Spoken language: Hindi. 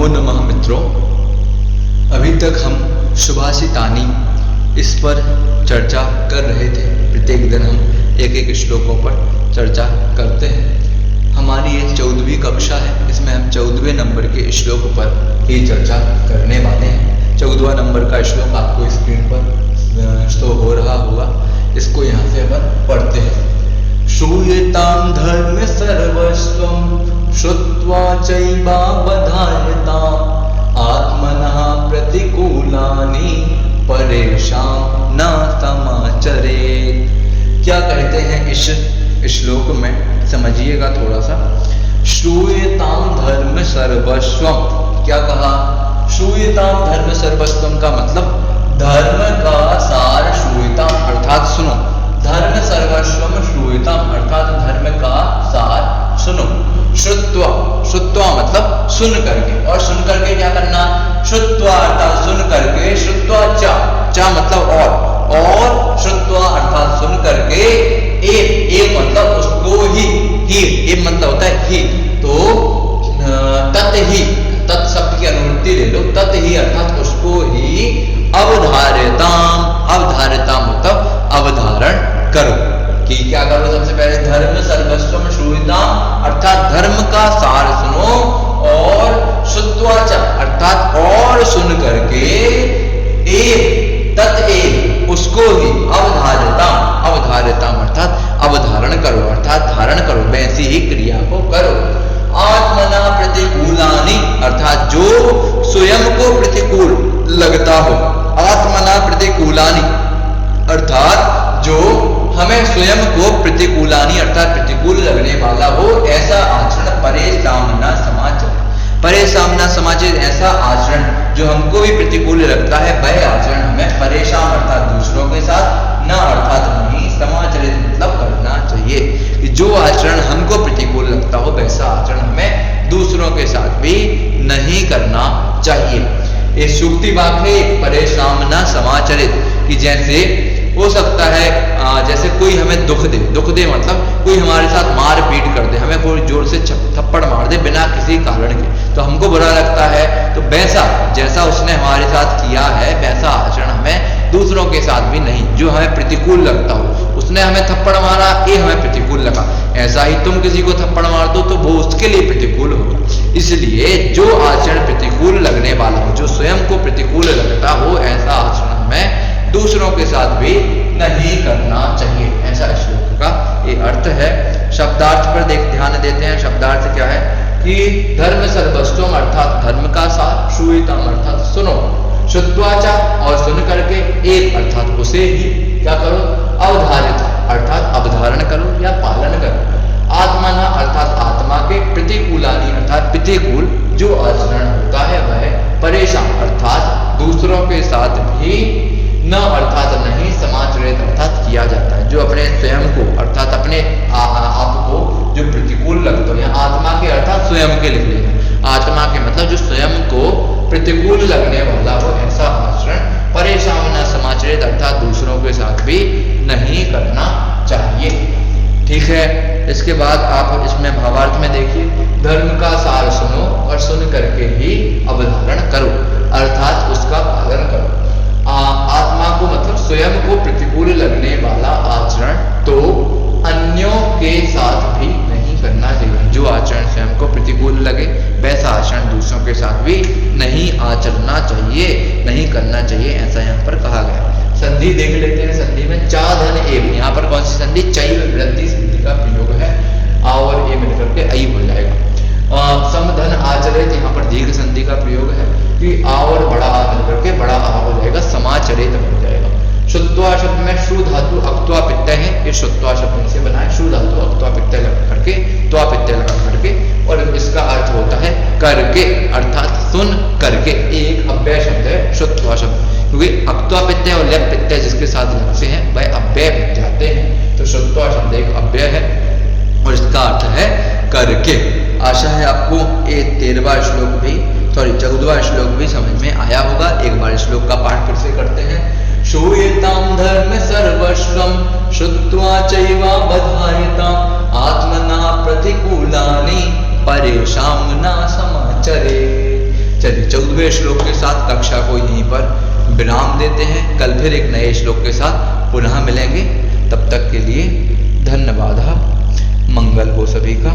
नमः मित्रों, अभी तक हम सुभाषितानी इस पर चर्चा कर रहे थे। प्रत्येक दिन हम एक एक श्लोकों पर चर्चा करते हैं। हमारी ये 14वीं कक्षा है, इसमें हम 14वें नंबर के श्लोक पर ही चर्चा करने वाले हैं। 14वां नंबर का श्लोक आपको स्क्रीन पर शो हो रहा होगा, इसको यहाँ से अपन पढ़ते हैं। श्रूयतां धर्म सर्वस्वं श्रुत्वा चैवावधार्यताम् आत्मनः प्रतिकूलानि परेषां न समाचरेत्। क्या कहते हैं इस श्लोक में, समझिएगा थोड़ा सा। श्रूयतां धर्म सर्वस्वं, क्या कहा? श्रूयतां धर्म सर्वस्वं का मतलब धर्म का सार श्रूयतां अर्थात सुनो। धर्म सर्वस्वम श्रूयताम अर्थात धर्म का सार सुनो। श्रुत्वा, श्रुत्वा मतलब सुन करके, और सुन करके क्या करना? श्रुत्वा अर्थात सुन करके, श्रुत्वा चा मतलब और श्रुत्वा अर्थात सुन करके, एक मतलब उसको ही मतलब होता है ही, तो तत् ही, तत् शब्द की अनुवृत्ति ले लो, तत् ही अर्थात उसको ही अवधार्यताम, अवधार्यताम मतलब अवधारण करो। कि क्या करो? सबसे पहले धर्म सर्वस्वम श्रूयताम अर्थात धर्म का सार सुनो, और श्रुत्वाच अर्थात और सुन करके, उसको ही अवधार्यताम, अवधार्यताम अर्थात अवधारण करो, अर्थात धारण करो, वैसी ही क्रिया को करो। आत्मना प्रतिकूलानि अर्थात जो स्वयं को प्रतिकूल लगता हो। आत्मना प्रतिकूलानि अर्थात जो हमें स्वयं को प्रतिकूलानि अर्थात प्रतिकूल लगने वाला हो, ऐसा आचरण परेशान समाचर, परेशान समाचर, ऐसा आचरण जो हमको भी प्रतिकूल लगता है, वह आचरण हमें परेशान अर्थात दूसरों के साथ, न अर्थात नहीं समाचरित मतलब करना चाहिए। कि जो आचरण हमको प्रतिकूल लगता हो, वैसा आचरण हमें दूसरों के साथ भी नहीं करना चाहिए। ये सूक्ति वाक्य है, परेशान न समाचरित, कि जैसे हो सकता है जैसे कोई हमें दुख दे मतलब कोई हमारे साथ मार पीट कर दे, हमें कोई जोर से थप्पड़ मार दे बिना किसी कारण के, तो हमको बुरा लगता है। तो वैसा जैसा उसने हमारे साथ किया है, वैसा आचरण हमें दूसरों के साथ भी नहीं, जो हमें प्रतिकूल लगता हो। उसने हमें थप्पड़ मारा, ये हमें प्रतिकूल लगा, ऐसा ही तुम किसी को थप्पड़ मार दो तो वो उसके लिए प्रतिकूल होगा। इसलिए जो आचरण प्रतिकूल लगने वाला हो, जो स्वयं को प्रतिकूल लगता हो, ऐसा आचरण हमें दूसरों के साथ भी नहीं करना चाहिए। ऐसा श्लोक का ये अर्थ है। शब्दार्थ पर ध्यान देते हैं। शब्दार्थ क्या है? कि धर्म सर्वस्वम अर्थात धर्म का सार, श्रूयताम अर्थात सुनो, श्रुत्वाचा और सुन करके, एक अर्थात उसे ही क्या करो? अवधारित अर्थात अवधारण करो या पालन करो। आत्मना अर्थात आत्मा के, प्रतिकूलानि अर्थात प्रतिकूल जो आचरण होता है वह परेशान अर्थात दूसरों के साथ भी न अर्थात नहीं समाचरित अर्थात किया जाता है। जो अपने स्वयं को अर्थात अपने आप को जो प्रतिकूल लगता है, आत्मा के अर्थात स्वयं के लिख लेना, आत्मा के मतलब जो स्वयं को प्रतिकूल लगने वाला हो, ऐसा आचरण परेशान न समाचरित अर्थात दूसरों के साथ भी नहीं करना चाहिए। ठीक है। इसके बाद आप इसमें भावार्थ में देखिए, धर्म का सार सुनो और सुन करके ही अवधारण करो अर्थात उसका पालन करो। आत्मा को मतलब स्वयं को प्रतिकूल लगने वाला आचरण तो अन्यों के साथ भी नहीं करना चाहिए। जो आचरण स्वयं को प्रतिकूल लगे, वैसा आचरण दूसरों के साथ भी नहीं आचरना चाहिए, नहीं करना चाहिए, ऐसा यहाँ पर कहा गया। संधि देख लेते हैं। संधि में चा धन एव, यहाँ पर कौन सी संधि? चैव वृद्धि संधि का प्रयोग है, आ और ए मिलकर के आई हो जाएगा। समधन आचरित, यहाँ पर दीर्घ संधि का प्रयोग है कि आ और बड़ा आ मिलकर के बड़ा आ हो जाएगा, समाचरित हो जाएगा। श्रुत्वा शब्द में श्रु धातु अक्त्वा प्रत्यय है, ये श्रुत्वा शब्द से बना है। श्रु धातु अक्त्वा प्रत्यय लगा करके, त्वा प्रत्यय लगा करके, और इसका अर्थ होता है करके अर्थात सुन करके। एक अव्यय शब्द है श्रुत्वा शब्द, क्योंकि अक्त्वा प्रत्यय और लय प्रत्यय जिसके साथ लगते हैं वह अव्यय बन जाते हैं। तो श्रुत्वा शब्द एक अव्यय है और इसका अर्थ है करके। आशा है आपको ये 13वां श्लोक भी 14वां श्लोक भी समझ में आया होगा। एक बार श्लोक का पाठ फिर से करते हैं। श्रूयतां धर्म सर्वस्वं श्रुत्वा चैवावधार्यताम् आत्मना प्रतिकूलानि परेषां न समाचरेत्। चलिए 14वें श्लोक के साथ कक्षा को यहीं पर विराम देते हैं। कल फिर एक नए श्लोक के साथ पुनः मिलेंगे। तब तक के लिए धन्यवाद। मंगल हो सभी का।